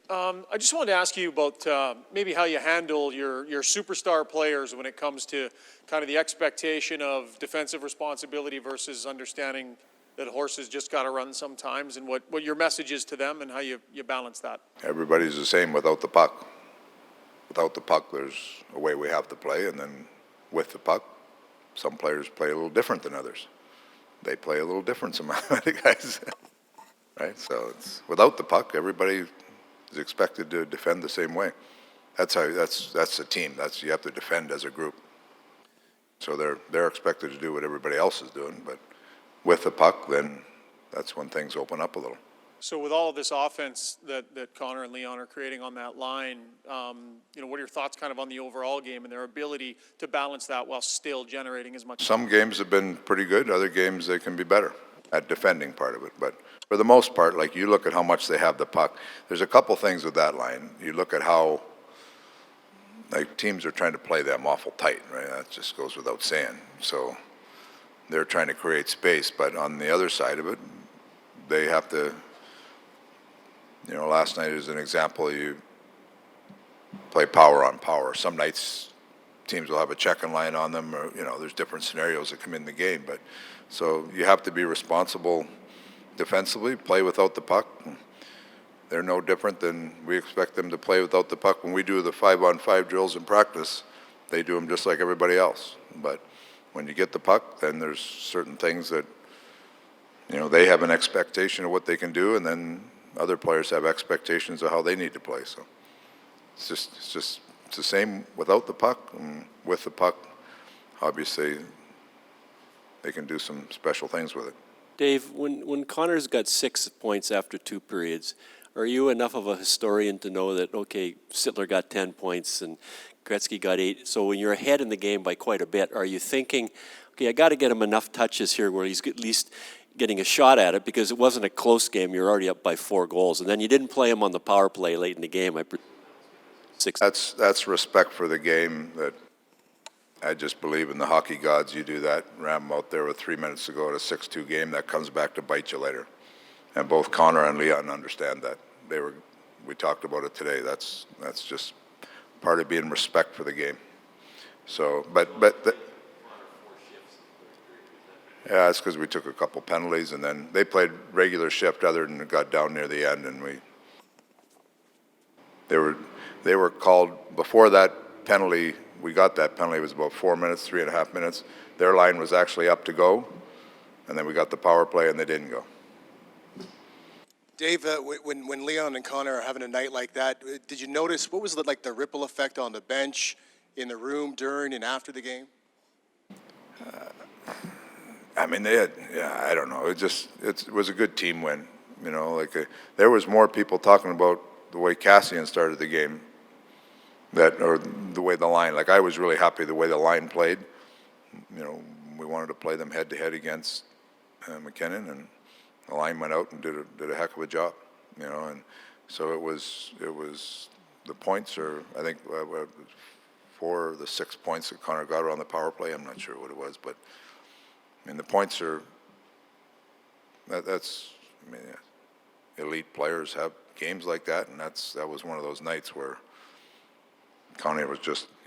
I just wanted to ask you about maybe how you handle your superstar players when it comes to kind of the expectation of defensive responsibility versus understanding that horses just got to run sometimes, and what your message is to them and how you balance that. Everybody's the same without the puck. Without the puck, there's a way we have to play, and then with the puck, some players play a little different than others. They play a little different, some other guys, right? So it's without the puck, everybody is expected to defend the same way. That's a team. You have to defend as a group. So they're expected to do what everybody else is doing, but with the puck, then that's when things open up a little. So with all of this offense that Connor and Leon are creating on that line, what are your thoughts kind of on the overall game and their ability to balance that while still generating as much? Some games have been pretty good. Other games they can be better at defending part of it. But for the most part, like you look at how much they have the puck, there's a couple things with that line. You look at how teams are trying to play them awful tight, right? That just goes without saying. So they're trying to create space, but on the other side of it, they have to, last night is an example, you play power on power. Some nights teams will have a checking line on them, or, there's different scenarios that come in the game, but so you have to be responsible defensively, play without the puck. They're no different than we expect them to play without the puck. When we do the 5-on-5 drills in practice, they do them just like everybody else, but when you get the puck, then there's certain things that, they have an expectation of what they can do, and then other players have expectations of how they need to play. So it's the same without the puck, and with the puck, obviously, they can do some special things with it. Dave, when Connor's got 6 points after 2 periods, are you enough of a historian to know that, okay, Sittler got 10 points and Gretzky got 8. So when you're ahead in the game by quite a bit, are you thinking, okay, I got to get him enough touches here where he's at least getting a shot at it, because it wasn't a close game. You're already up by 4 goals. And then you didn't play him on the power play late in the game. That's respect for the game. That I just believe in the hockey gods. You do that, ram them out there with 3 minutes to go at a 6-2 game, that comes back to bite you later. And both Connor and Leon understand that. We talked about it today. That's just part of being respect for the game. So, yeah, it's because we took a couple penalties, and then they played regular shift other than it got down near the end, and they were called before that penalty. We got that penalty. It was about 4 minutes, 3.5 minutes. Their line was actually up to go, and then we got the power play, and they didn't go. Dave, when Leon and Connor are having a night like that, did you notice what was the ripple effect on the bench, in the room, during and after the game? They had, I don't know. It was a good team win. There was more people talking about the way Cassian started the game, or the way the line. I was really happy the way the line played. We wanted to play them head to head against McKinnon, and the line went out and did a heck of a job. And so it was the points are, I think, 4 of the 6 points that Connor got on the power play. I'm not sure what it was, but the points are, elite players have games like that, and that was one of those nights where Connor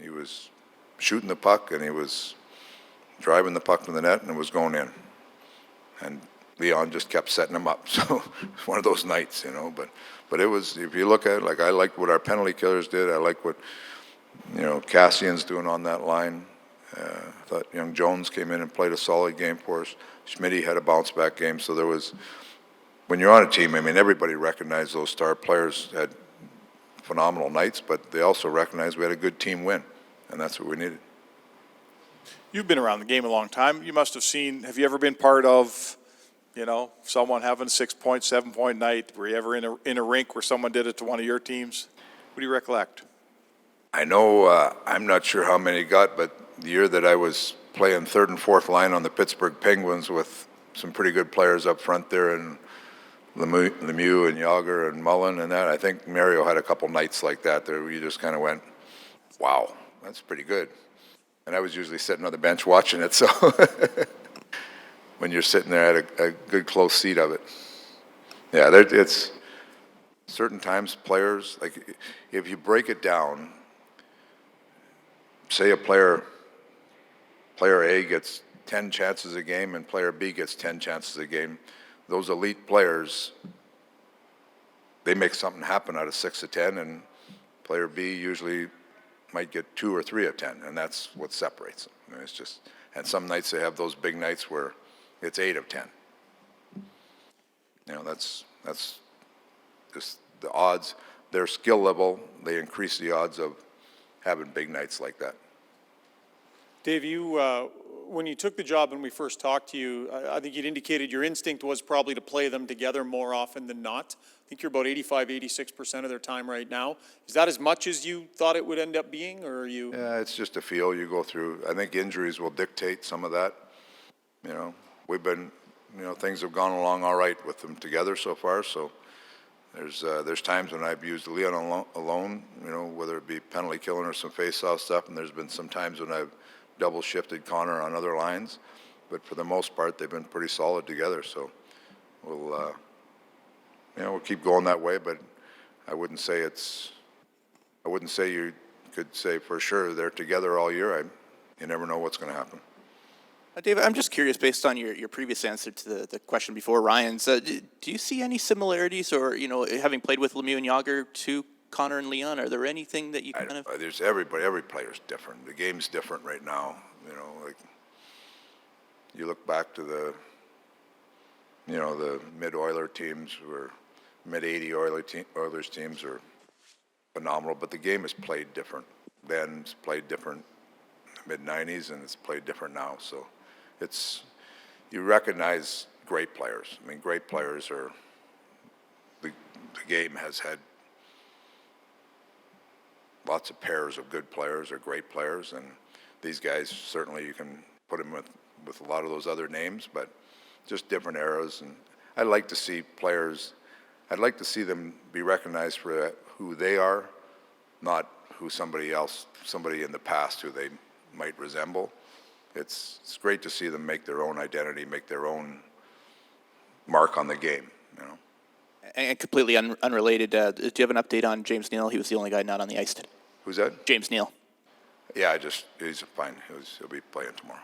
he was shooting the puck, and he was driving the puck to the net, and it was going in. And Leon just kept setting him up. So it's one of those nights, but it was, if you look at it, I liked what our penalty killers did. I like what, Cassian's doing on that line. I thought young Jones came in and played a solid game for us. Schmitty had a bounce-back game. So there was, when you're on a team, everybody recognized those star players had phenomenal nights, but they also recognized we had a good team win, and that's what we needed. You've been around the game a long time. You must have seen, have you ever been part of, someone having a 6-point, 7-point night? Were you ever in a rink where someone did it to one of your teams? What do you recollect? I know, I'm not sure how many got, but the year that I was playing 3rd and 4th line on the Pittsburgh Penguins with some pretty good players up front there, and Lemieux and Yager and Mullen and that, I think Mario had a couple nights like that there where you just kind of went, wow, that's pretty good. And I was usually sitting on the bench watching it, so when you're sitting there at a good close seat of it. Yeah, certain times players, like if you break it down, say a player A gets 10 chances a game and player B gets 10 chances a game, those elite players, they make something happen out of 6 of 10, and player B usually might get 2 or 3 of 10, and that's what separates them. I mean, it's just, and some nights they have those big nights where it's 8 of 10. You know, that's just the odds, their skill level, they increase the odds of having big nights like that. Dave, when you took the job and we first talked to you, I think you'd indicated your instinct was probably to play them together more often than not. I think you're about 86% of their time right now. Is that as much as you thought it would end up being, or are you? Yeah, it's just a feel you go through. I think injuries will dictate some of that. You know, we've been, you know, things have gone along all right with them together so far, so there's times when I've used Leon alone, you know, whether it be penalty killing or some face-off stuff, and there's been some times when I've double shifted Connor on other lines, but for the most part they've been pretty solid together. So we'll keep going that way. But I wouldn't say you could say for sure they're together all year. You never know what's going to happen. David, I'm just curious, based on your previous answer to the question before Ryan's, do you see any similarities, or, you know, having played with Lemieux and Yager, to Connor and Leon, are there anything that you kind of? There's every player's different. The game's different right now. You know, like you look back to the mid-Oiler teams, or mid-'80 Oilers teams are phenomenal, but the game is played different. Ben's played different in the mid-'90s, and it's played different now. So you recognize great players. I mean, great players are, the game has had lots of pairs of good players or great players, and these guys, certainly you can put them with a lot of those other names, but just different eras. And I'd like to see them be recognized for who they are, not who somebody in the past who they might resemble. It's great to see them make their own identity, make their own mark on the game, you know. And completely unrelated, do you have an update on James Neal? He was the only guy not on the ice today. Who's that? James Neal. Yeah, he's fine. He'll be playing tomorrow.